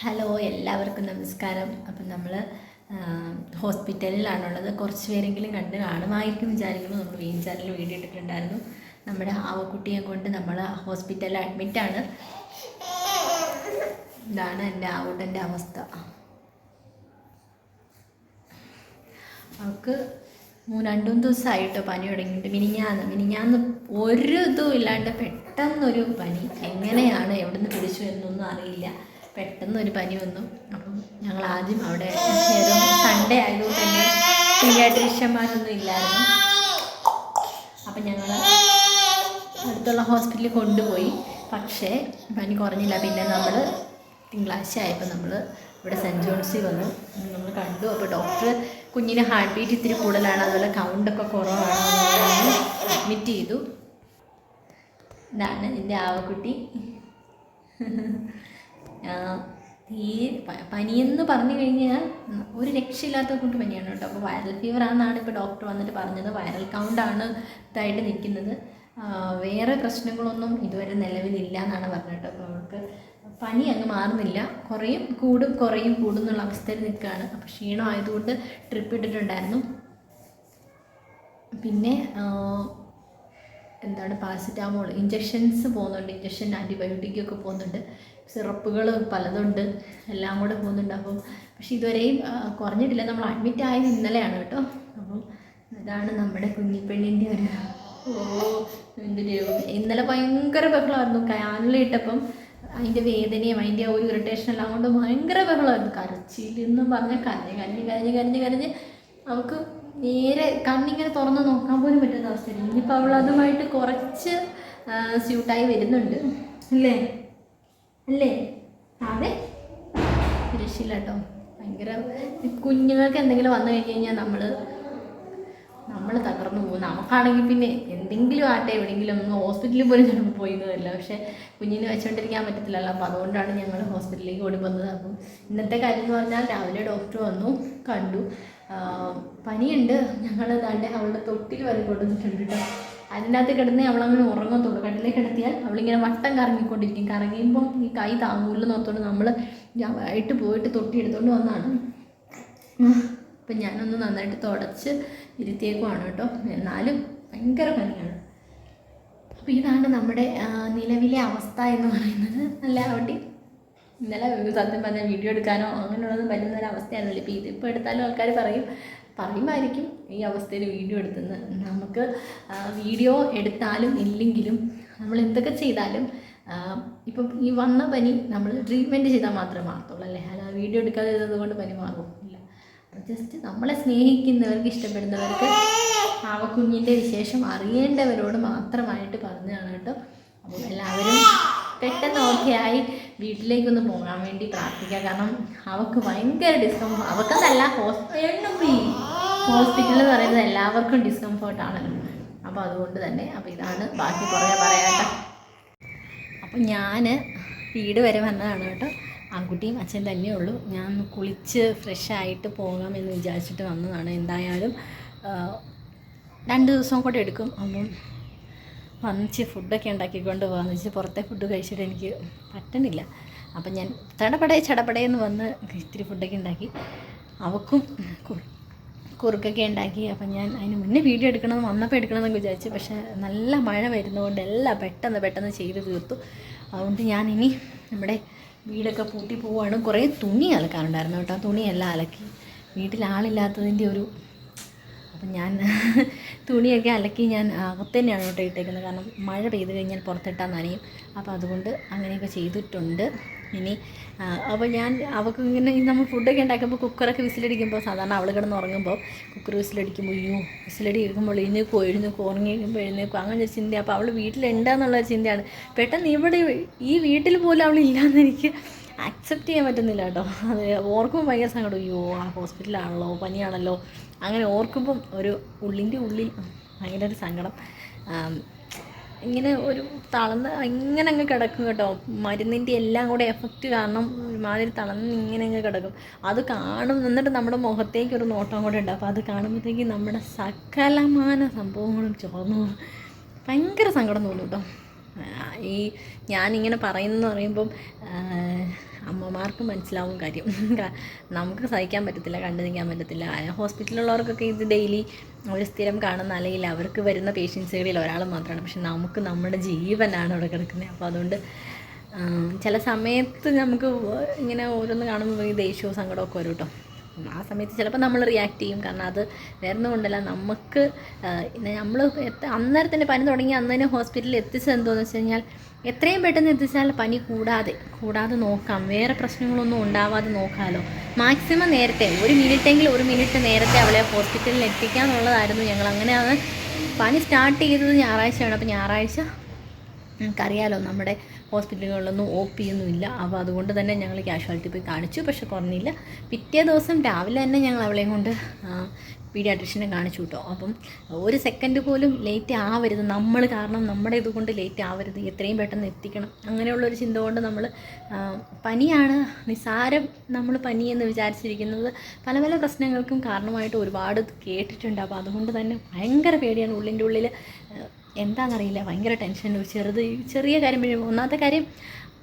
Hello, എല്ലാവർക്കും നമസ്കാരം. അപ്പം നമ്മൾ ഹോസ്പിറ്റലിലാണുള്ളത്. കുറച്ച് പേരെങ്കിലും കണ്ട് കാണുമായിരിക്കും വിചാരിക്കുന്നു. നമ്മൾ മെയിൻ ചാനലിൽ വീഡിയോ ഇട്ടിട്ടുണ്ടായിരുന്നു. നമ്മുടെ ആവക്കുട്ടിയെ കൊണ്ട് നമ്മൾ ഹോസ്പിറ്റലിൽ അഡ്മിറ്റാണ്. ഇതാണ് എൻ്റെ ആവൂട്ടൻ്റെ അവസ്ഥ. അവൾക്ക് 2-3 ദിവസമായിട്ടോ പനി തുടങ്ങിയിട്ട്. മിനിഞ്ഞാന്ന് ഒരു ഇതും ഇല്ലാണ്ട് പെട്ടെന്നൊരു പനി. എങ്ങനെയാണ് എവിടെ നിന്ന് പിടിച്ചു എന്നൊന്നും അറിയില്ല. പെട്ടെന്നൊരു പനി വന്നു. അപ്പം ഞങ്ങൾ ആദ്യം അവിടെ സൺഡേ ആയതുകൊണ്ട് തന്നെ പീഡിയാട്രീഷ്യന്മാരൊന്നും ഇല്ലായിരുന്നു. അപ്പം ഞങ്ങൾ അടുത്തുള്ള ഹോസ്പിറ്റലിൽ കൊണ്ടുപോയി. പക്ഷേ പനി കുറഞ്ഞില്ല. പിന്നെ നമ്മൾ തിങ്കളാഴ്ച ആയപ്പോൾ നമ്മൾ ഇവിടെ സെൻറ്റ് ജോൺസിൽ വന്നു. നമ്മൾ കണ്ടു. അപ്പോൾ ഡോക്ടർ കുഞ്ഞിന് ഹാർട്ട് ബീറ്റ് ഇത്തിരി കൂടുതലാണ്, അതുപോലെ കൗണ്ടൊക്കെ കുറവാണ്, അഡ്മിറ്റ് ചെയ്തു. ഇതാണ് എൻ്റെ ആവക്കുട്ടി. ഈ പനിയെന്ന് പറഞ്ഞു കഴിഞ്ഞാൽ ഒരു രക്ഷയില്ലാത്ത കൂട്ട് പനിയാണ് കേട്ടോ. അപ്പോൾ വൈറൽ ഫീവർ ആണെന്നാണ് ഇപ്പോൾ ഡോക്ടർ വന്നിട്ട് പറഞ്ഞത്. വൈറൽ കൗണ്ടാണ് ഇതായിട്ട് നിൽക്കുന്നത്. വേറെ പ്രശ്നങ്ങളൊന്നും ഇതുവരെ നിലവിലില്ല എന്നാണ് പറഞ്ഞത് കേട്ടോ. അപ്പോൾ അവൾക്ക് പനി അങ്ങ് മാറുന്നില്ല. കുറയും കൂടും എന്നുള്ള അവസ്ഥയിൽ നിൽക്കുകയാണ്. അപ്പോൾ ക്ഷീണം ആയതുകൊണ്ട് ട്രിപ്പ് ഇട്ടിട്ടുണ്ടായിരുന്നു. പിന്നെ പാരസിറ്റാമോൾ ഇഞ്ചക്ഷൻസ് പോകുന്നുണ്ട്. ഇഞ്ചക്ഷൻ ആൻറ്റിബയോട്ടിക്കൊക്കെ പോകുന്നുണ്ട്. സിറപ്പുകൾ പലതുണ്ട്, എല്ലാം കൂടെ പോകുന്നുണ്ട്. അപ്പം പക്ഷേ ഇതുവരെയും കുറഞ്ഞിട്ടില്ല. നമ്മൾ അഡ്മിറ്റ് ആയത് ഇന്നലെയാണ് കേട്ടോ. അപ്പം ഇതാണ് നമ്മുടെ കുഞ്ഞിപ്പെണ്ണിൻ്റെ ഒരു ഇന്നലെ ഭയങ്കര ബഹളമായിരുന്നു. കാനലിട്ടപ്പം അതിൻ്റെ വേദനയും അതിൻ്റെ ഒരു ഇറിറ്റേഷൻ എല്ലാം കൊണ്ട് ഭയങ്കര ബഹളമായിരുന്നു. കരച്ചിലെന്നും പറഞ്ഞാൽ കരഞ്ഞ് അവൾക്ക് നേരെ കണ്ണിങ്ങനെ തുറന്ന് നോക്കാൻ പോലും പറ്റുന്ന അവസ്ഥയില്ല. ഇനിയിപ്പോൾ അവൾ അതുമായിട്ട് കുറച്ച് സ്യൂട്ടായി വരുന്നുണ്ട്. അല്ലേ അതെ, രക്ഷയില്ല കേട്ടോ. ഭയങ്കര കുഞ്ഞുങ്ങൾക്ക് എന്തെങ്കിലും വന്നു കഴിഞ്ഞ് കഴിഞ്ഞാൽ നമ്മൾ തകർന്നു പോകും. നമുക്കാണെങ്കിൽ പിന്നെ എന്തെങ്കിലും ആട്ടെ, എവിടെയെങ്കിലും ഒന്ന് ഹോസ്പിറ്റലിൽ പോലും ചിലപ്പോൾ പോയിരുന്നതല്ല. പക്ഷേ കുഞ്ഞിനെ വെച്ചുകൊണ്ടിരിക്കാൻ പറ്റത്തില്ലല്ലോ. അപ്പോൾ അതുകൊണ്ടാണ് ഞങ്ങൾ ഹോസ്പിറ്റലിലേക്ക് ഓടി വന്നത്. അപ്പം ഇന്നത്തെ കാര്യം എന്ന് പറഞ്ഞാൽ രാവിലെ ഡോക്ടർ വന്നു, കണ്ടു. പനിയുണ്ട്. ഞങ്ങൾ താണ്ടെ അവളുടെ തൊട്ടിൽ വരെ കൊണ്ടുവന്നിട്ടുണ്ട് കേട്ടോ. അതിനകത്ത് കിടന്നേ അവളങ്ങനെ ഉറങ്ങത്തുള്ളൂ. കട്ടിലേക്ക് കിടത്തിയാൽ അവളിങ്ങനെ വട്ടം കറങ്ങിക്കൊണ്ടിരിക്കും. കറങ്ങിയുമ്പം ഈ കൈ താങ്ങൂലെന്ന് ഓർത്തുകൊണ്ട് നമ്മൾ ആയിട്ട് പോയിട്ട് തൊട്ടി എടുത്തുകൊണ്ട് വന്നതാണ്. അപ്പം ഞാനൊന്ന് നന്നായിട്ട് തുടച്ച് ഇരുത്തിയേക്കുവാണ് കേട്ടോ. എന്നാലും ഭയങ്കര പനിയാണ്. അപ്പോൾ ഇതാണ് നമ്മുടെ നിലവിലെ അവസ്ഥ എന്ന് പറയുന്നത്. നല്ല ആവട്ടെ. ഇന്നലെ സത്യം പറഞ്ഞാൽ വീഡിയോ എടുക്കാനോ അങ്ങനെയുള്ളതും പറ്റുന്നൊരവസ്ഥയായിരുന്നില്ല. ഇപ്പോൾ ഇതിപ്പോൾ എടുത്താലും ആൾക്കാർ പറയുമായിരിക്കും ഈ അവസ്ഥയിൽ വീഡിയോ എടുത്തെന്ന്. നമുക്ക് വീഡിയോ എടുത്താലും ഇല്ലെങ്കിലും നമ്മൾ എന്തൊക്കെ ചെയ്താലും ഇപ്പം ഈ വന്ന പനി നമ്മൾ ട്രീറ്റ്മെൻറ്റ് ചെയ്താൽ മാത്രമേ മാറത്തുള്ളൂ അല്ലേ. അല്ല വീഡിയോ എടുക്കാതെ ചെയ്തത് കൊണ്ട് പനി മാറും ഇല്ല. അപ്പം ജസ്റ്റ് നമ്മളെ സ്നേഹിക്കുന്നവർക്ക്, ഇഷ്ടപ്പെടുന്നവർക്ക്, ആവക്കുഞ്ഞിൻ്റെ വിശേഷം അറിയേണ്ടവരോട് മാത്രമായിട്ട് പറഞ്ഞതാണ് കേട്ടോ. അപ്പം എല്ലാവരും പെട്ടെന്ന് ഓക്കെയായി വീട്ടിലേക്കൊന്ന് പോകാൻ വേണ്ടി പ്രാർത്ഥിക്കുക. കാരണം അവൾക്ക് ഭയങ്കര ഡിസ്കംഫോർട്ട്. അവൾക്കെന്നല്ല, ഹോസ്പിറ്റൽ എന്ന് പറയുന്നത് എല്ലാവർക്കും ഡിസ്കംഫോർട്ടാണല്ലോ. അപ്പോൾ അതുകൊണ്ട് തന്നെ അപ്പോൾ ഇതാണ് ബാക്കി കുറേ പറയാട്ടോ. അപ്പം ഞാൻ വീട് വരെ വന്നതാണ് കേട്ടോ. ആൺകുട്ടിയും അച്ഛൻ തന്നെയുള്ളൂ. ഞാൻ കുളിച്ച് ഫ്രഷായിട്ട് പോകാമെന്ന് വിചാരിച്ചിട്ട് വന്നതാണ്. എന്തായാലും 2 ദിവസം കൂടെ എടുക്കും. അപ്പം വന്നിച്ച് ഫുഡൊക്കെ ഉണ്ടാക്കിക്കൊണ്ട് പോകാമെന്ന് വെച്ചാൽ പുറത്തെ ഫുഡ് കഴിച്ചിട്ട് എനിക്ക് പറ്റുന്നില്ല. അപ്പം ഞാൻ ചടപടയെന്ന് വന്ന് ഇത്തിരി ഫുഡൊക്കെ ഉണ്ടാക്കി. അവക്കും കുറുക്കൊക്കെ ഉണ്ടാക്കി. അപ്പം ഞാൻ അതിന് മുന്നേ വീഡിയോ വന്നപ്പോൾ എടുക്കണമെന്നൊക്കെ വിചാരിച്ചു. പക്ഷേ നല്ല മഴ വരുന്നതുകൊണ്ട് എല്ലാം പെട്ടെന്ന് ചെയ്ത് തീർത്തു. അതുകൊണ്ട് ഞാനിനി നമ്മുടെ വീടൊക്കെ പൂട്ടി പോവുകയാണ്. കുറേ തുണി അലക്കാനുണ്ടായിരുന്നു കേട്ടോ. തുണിയെല്ലാം അലക്കി. വീട്ടിൽ ആളില്ലാത്തതിൻ്റെ ഒരു അപ്പം ഞാൻ തുണിയൊക്കെ അലക്കി ഞാൻ അകത്ത് തന്നെയാണ് കേട്ടോ ഇട്ടേക്കുന്നത്. കാരണം മഴ പെയ്ത് കഴിഞ്ഞാൽ പുറത്തിട്ടാൽ നനയും. അപ്പോൾ അതുകൊണ്ട് അങ്ങനെയൊക്കെ ചെയ്തിട്ടുണ്ട്. ഇനി അപ്പോൾ ഞാൻ അവൾക്ക് ഇങ്ങനെ നമ്മൾ ഫുഡൊക്കെ ഉണ്ടാക്കുമ്പോൾ കുക്കറൊക്കെ വിസിലടിക്കുമ്പോൾ സാധാരണ അവൾ കിടന്ന് ഉറങ്ങുമ്പോൾ കുക്കർ വിസിലടിക്കുമ്പോൾ വിസിലടി കേൾക്കുമ്പോൾ എഴുന്നേക്കും ഉറങ്ങിക്കുമ്പോൾ അങ്ങനെ ഒരു ചിന്തയാണ്. അപ്പോൾ അവൾ വീട്ടിലുണ്ടെന്നുള്ളൊരു ചിന്തയാണ്. പെട്ടെന്ന് ഇവിടെ ഈ വീട്ടിൽ പോലും അവളില്ലാന്ന് എനിക്ക് ആക്സെപ്റ്റ് ചെയ്യാൻ പറ്റുന്നില്ല കേട്ടോ. അത് ഓർക്കുമ്പോൾ ഭയങ്കര സങ്കടം. ആ ഹോസ്പിറ്റലാണല്ലോ, പനിയാണല്ലോ, അങ്ങനെ ഓർക്കുമ്പം ഒരു ഉള്ളിൻ്റെ ഉള്ളിൽ ഭയങ്കര ഒരു സങ്കടം. ഇങ്ങനെ ഒരു തളർന്ന് ഇങ്ങനെ അങ്ങ് കിടക്കും കേട്ടോ. മരുന്നിൻ്റെ എല്ലാം കൂടെ എഫക്റ്റ് കാരണം ഒരുമാതിരി തളർന്ന് ഇങ്ങനെ അങ്ങ് കിടക്കും. അത് എന്നിട്ട് നമ്മുടെ മുഖത്തേക്ക് ഒരു നോട്ടം കൂടെ ഉണ്ട്. അപ്പോൾ അത് കാണുമ്പോഴത്തേക്കും നമ്മുടെ സകലമാന സംഭവങ്ങളും ചോർന്നു ഭയങ്കര സങ്കടം തോന്നും കേട്ടോ. ഞാനിങ്ങനെ പറയുമ്പം ആർക്കും മനസ്സിലാവും കാര്യം. നമുക്ക് സഹിക്കാൻ പറ്റത്തില്ല, കണ്ടു നിൽക്കാൻ പറ്റത്തില്ല. ഹോസ്പിറ്റലിലുള്ളവർക്കൊക്കെ ഇത് ഡെയിലി ഒരു സ്ഥിരം കാണുന്ന, അല്ലെങ്കിൽ അവർക്ക് വരുന്ന പേഷ്യൻസുകളിൽ ഒരാൾ മാത്രമാണ്. പക്ഷെ നമുക്ക് നമ്മുടെ ജീവനാണ് അവിടെ കിടക്കുന്നത്. അപ്പോൾ അതുകൊണ്ട് ചില സമയത്ത് നമുക്ക് ഇങ്ങനെ ഓരോന്ന് കാണുമ്പോൾ ഈ ദേഷ്യവും സങ്കടമൊക്കെ വരും കേട്ടോ. ആ സമയത്ത് ചിലപ്പോൾ നമ്മൾ റിയാക്ട് ചെയ്യും. കാരണം അത് വേറൊന്നും കൊണ്ടല്ല, നമുക്ക് നമ്മൾ അന്നേരം തന്നെ പനി തുടങ്ങി അന്ന് തന്നെ ഹോസ്പിറ്റലിൽ എത്തിച്ചത് എന്തോന്ന് വെച്ച് കഴിഞ്ഞാൽ എത്രയും പെട്ടെന്ന് എത്തിച്ചാൽ പനി കൂടാതെ നോക്കാം, വേറെ പ്രശ്നങ്ങളൊന്നും ഉണ്ടാവാതെ നോക്കാമല്ലോ. മാക്സിമം നേരത്തെ ഒരു മിനിറ്റ് നേരത്തെ അവളെ ഹോസ്പിറ്റലിൽ എത്തിക്കാന്നുള്ളതായിരുന്നു ഞങ്ങൾ. അങ്ങനെയാണ് പനി സ്റ്റാർട്ട് ചെയ്തത് ഞായറാഴ്ചയാണ്. അപ്പോൾ ഞായറാഴ്ച നമുക്കറിയാലോ നമ്മുടെ ഹോസ്പിറ്റലുകളിലൊന്നും OP ഒന്നും ഇല്ല. അപ്പോൾ അതുകൊണ്ട് തന്നെ ഞങ്ങൾ കാഷ്വാലിറ്റി പോയി കാണിച്ചു. പക്ഷെ കുറഞ്ഞില്ല. പിറ്റേ ദിവസം രാവിലെ തന്നെ ഞങ്ങൾ അവളെയും കൊണ്ട് പീഡിയാട്രിഷ്യനെ കാണിച്ചു കേട്ടോ. അപ്പം ഒരു സെക്കൻഡ് പോലും ലേറ്റ് ആവരുത്, നമ്മൾ കാരണം നമ്മുടെ ഇതുകൊണ്ട് ലേറ്റ് ആവരുത്, എത്രയും പെട്ടെന്ന് എത്തിക്കണം, അങ്ങനെയുള്ളൊരു ചിന്ത കൊണ്ട് നമ്മൾ പനിയാണ് നിസ്സാരം നമ്മൾ പനിയെന്ന് വിചാരിച്ചിരിക്കുന്നത് പല പല പ്രശ്നങ്ങൾക്കും കാരണമായിട്ട് ഒരുപാട് കേട്ടിട്ടുണ്ട്. അപ്പോൾ അതുകൊണ്ട് തന്നെ ഭയങ്കര പേടിയാണ്. ഉള്ളിൻ്റെ ഉള്ളിൽ എന്താണെന്നറിയില്ല, ഭയങ്കര ടെൻഷൻ. ഒരു ചെറിയ കാര്യം ഒന്നാമത്തെ കാര്യം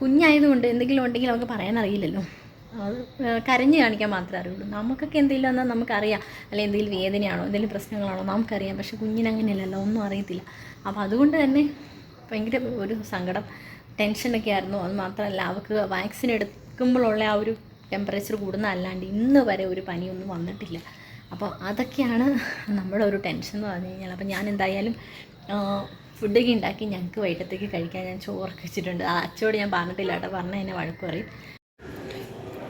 കുഞ്ഞായതുകൊണ്ട് എന്തെങ്കിലും ഉണ്ടെങ്കിൽ നമുക്ക് പറയാനറിയില്ലല്ലോ. അത് കരഞ്ഞ് കാണിക്കാൻ മാത്രമേ അറിയുള്ളൂ. നമുക്കൊക്കെ എന്തെങ്കിലും വന്നാൽ നമുക്കറിയാം, അല്ലെങ്കിൽ എന്തെങ്കിലും വേദനയാണോ എന്തെങ്കിലും പ്രശ്നങ്ങളാണോ നമുക്കറിയാം. പക്ഷെ കുഞ്ഞിനങ്ങനെയല്ലല്ലോ, ഒന്നും അറിയത്തില്ല. അപ്പോൾ അതുകൊണ്ട് തന്നെ ഭയങ്കര ഒരു സങ്കടം, ടെൻഷനൊക്കെ ആയിരുന്നു. അത് മാത്രമല്ല അവൾക്ക് വാക്സിൻ എടുക്കുമ്പോഴുള്ള ആ ഒരു ടെമ്പറേച്ചർ കൂടുന്ന അല്ലാണ്ട് ഇന്ന് വരെ ഒരു പനിയൊന്നും വന്നിട്ടില്ല. അപ്പോൾ അതൊക്കെയാണ് നമ്മുടെ ഒരു ടെൻഷൻ എന്ന് പറഞ്ഞു കഴിഞ്ഞാൽ. അപ്പോൾ ഞാൻ എന്തായാലും ഫുഡൊക്കെ ഉണ്ടാക്കി ഞങ്ങൾക്ക് വൈകിട്ടത്തേക്ക് കഴിക്കാൻ ഞാൻ ചോറൊക്കെ വെച്ചിട്ടുണ്ട്. ആ അച്ചോട് ഞാൻ പറഞ്ഞിട്ടില്ല കേട്ടോ, പറഞ്ഞാൽ എന്നെ വഴക്ക് പറയും.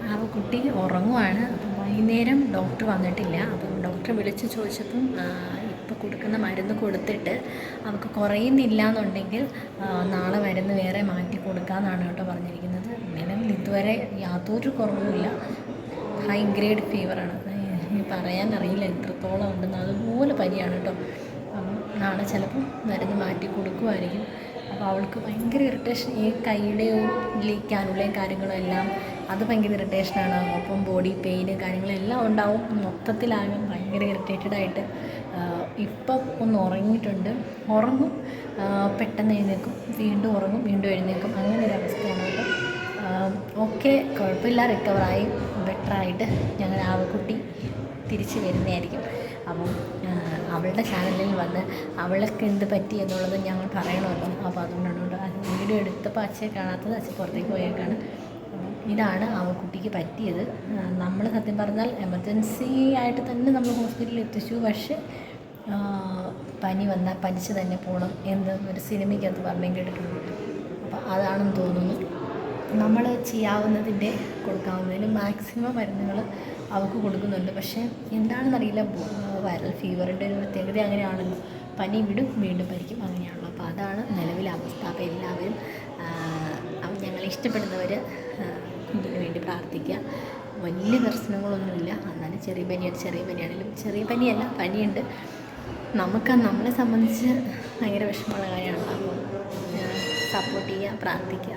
ആ കുട്ടി ഉറങ്ങുവാണ്. അപ്പം വൈകുന്നേരം ഡോക്ടർ വന്നിട്ടില്ല. അപ്പം ഡോക്ടറെ വിളിച്ച് ചോദിച്ചപ്പം ഇപ്പോൾ കൊടുക്കുന്ന മരുന്ന് കൊടുത്തിട്ട് അവൾക്ക് കുറയുന്നില്ല എന്നുണ്ടെങ്കിൽ നാളെ മരുന്ന് വേറെ മാറ്റി കൊടുക്കാമെന്നാണ് കേട്ടോ പറഞ്ഞിരിക്കുന്നത്. നിലവിൽ ഇതുവരെ യാതൊരു കുറവുമില്ല. High grade ഫീവറാണ്. പറയാനറിയില്ല എത്രത്തോളം ഉണ്ടെന്ന്. അതുപോലെ പനിയാണ് കേട്ടോ. നാളെ ചിലപ്പം മരുന്ന് മാറ്റി കൊടുക്കുമായിരിക്കും. അപ്പോൾ അവൾക്ക് ഭയങ്കര ഇറിറ്റേഷൻ, ഈ കൈയുടെയും കാലുകളെയും കാര്യങ്ങളും എല്ലാം അത് ഭയങ്കര ഇറിറ്റേഷനാണ്. ഒപ്പം ബോഡി പെയിന് കാര്യങ്ങളെല്ലാം ഉണ്ടാവും. മൊത്തത്തിലാകും ഭയങ്കര ഇറിറ്റേറ്റഡായിട്ട്. ഇപ്പം ഒന്ന് ഉറങ്ങും, പെട്ടെന്ന് എഴുന്നേൽക്കും, വീണ്ടും ഉറങ്ങും, വീണ്ടും എഴുന്നേൽക്കും, അങ്ങനെ ഒരു അവസ്ഥയാണ് കേട്ടോ. ഓക്കെ, കുഴപ്പമില്ല, റിക്കവറായി ബെറ്ററായിട്ട് ഞങ്ങൾ ആ കുട്ടി തിരിച്ച് വരുന്നതായിരിക്കും. അപ്പം അവളുടെ ചാനലിൽ വന്ന് അവൾക്ക് എന്ത് പറ്റി എന്നുള്ളത് ഞങ്ങൾ പറയണമല്ലോ. അപ്പോൾ അതുകൊണ്ടാണ് അത് വീഡിയോ എടുത്തപ്പോൾ അച്ഛയെ കാണാത്തത്, അച്ഛൻ പുറത്തേക്ക് പോയേക്കാണ്. ഇതാണ് ആ കുട്ടിക്ക് പറ്റിയത്. നമ്മൾ സത്യം പറഞ്ഞാൽ എമർജൻസി ആയിട്ട് തന്നെ നമ്മൾ ഹോസ്പിറ്റലിൽ എത്തിച്ചു. പക്ഷേ പനി വന്നാൽ പനിച്ച് തന്നെ പോകണം എന്ന് ഒരു സിനിമയ്ക്കകത്ത് പറഞ്ഞു കേട്ടിട്ടുണ്ട്. അപ്പോൾ അതാണെന്ന് തോന്നുന്നു. നമ്മൾ ചെയ്യാവുന്നതിൻ്റെ കൊടുക്കാവുന്നതിന് മാക്സിമം മരുന്നുകൾ അവൾക്ക് കൊടുക്കുന്നുണ്ട്. പക്ഷേ എന്താണെന്നറിയില്ല, വൈറൽ ഫീവറിൻ്റെ ഒരു പ്രത്യേകത അങ്ങനെയാണല്ലോ. പനി വിടും, വീണ്ടും പനിക്കും, അങ്ങനെയാണല്ലോ. അപ്പോൾ അതാണ് നിലവിലെ അവസ്ഥ. അപ്പോൾ എല്ലാവരും ഞങ്ങളെ ഇഷ്ടപ്പെടുന്നവർ കുഞ്ഞിന് വേണ്ടി പ്രാർത്ഥിക്കുക. വലിയ പ്രശ്നങ്ങളൊന്നുമില്ല. എന്നാലും ചെറിയ പനിയാണെങ്കിലും ചെറിയ പനിയല്ല, പനിയുണ്ട്. നമ്മളെ സംബന്ധിച്ച് ഭയങ്കര വിഷമമുള്ള കാര്യമാണ്. അപ്പോൾ സപ്പോർട്ട് ചെയ്യുക, പ്രാർത്ഥിക്കുക.